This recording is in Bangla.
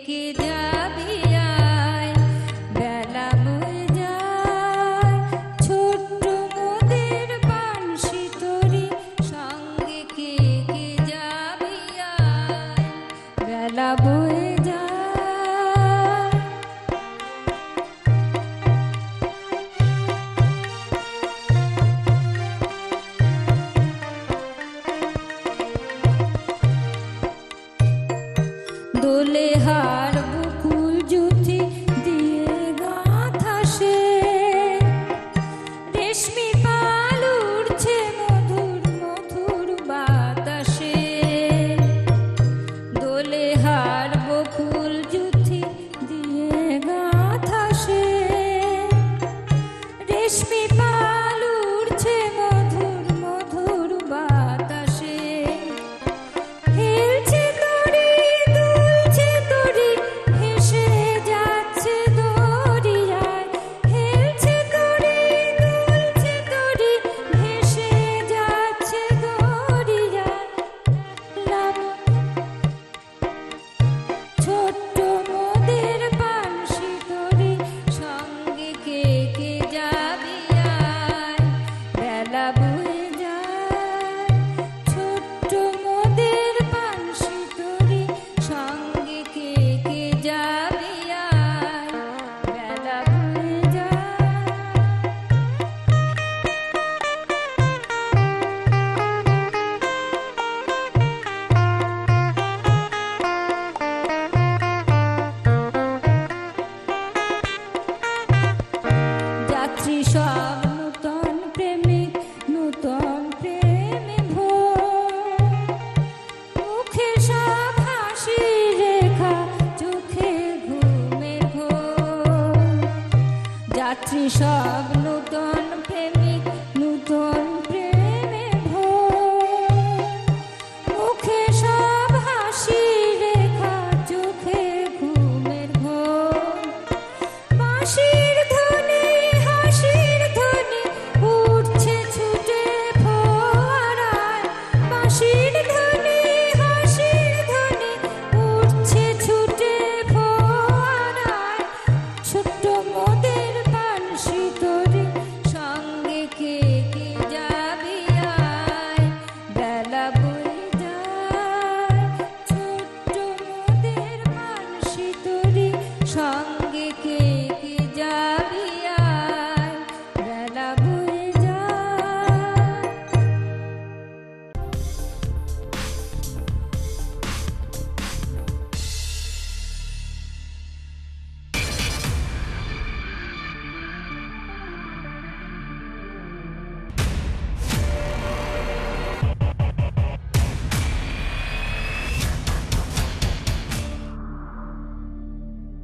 কে যাবি আয়, বেলা বয়ে যায় ছোট্ট মোদের বাঁশি তরি, সঙ্গে কে কে যাবি আয়, বেলা বয়ে যায়। দোলে হার বকুল জুথি দিয়ে গাঁথা সে, রেশমি পাল উড়ছে মধুর মধুর বাতাসে। দোলে হার বকুল জুথি দিয়ে গাঁথা সে, রেশমি পাল উড়ছে মধুর মধুর বাতাসে। হেলছে তরি দুলছে তরি, ভেসে যাচ্ছে দরিয়ায়। হেলছে তরি দুলছে তরি, ভেসে যাচ্ছে দরিয়ায়। লাভ ছোট্ট মোদের বাঁশি তরি, সঙ্গে কে কে যাবি আয়, বেলা বয়ে যায় ছোট্ট মোদের বাঁশি তরি, সঙ্গে কে কে যাবি আয়, বেলা বয়ে যায়। যাত্রী সব নূতন প্রেমিক নূতন প্রেমে ভোর, মুখে সব হাসি রেখা, চোখে ঘুমের ঘোর। যাত্রী সব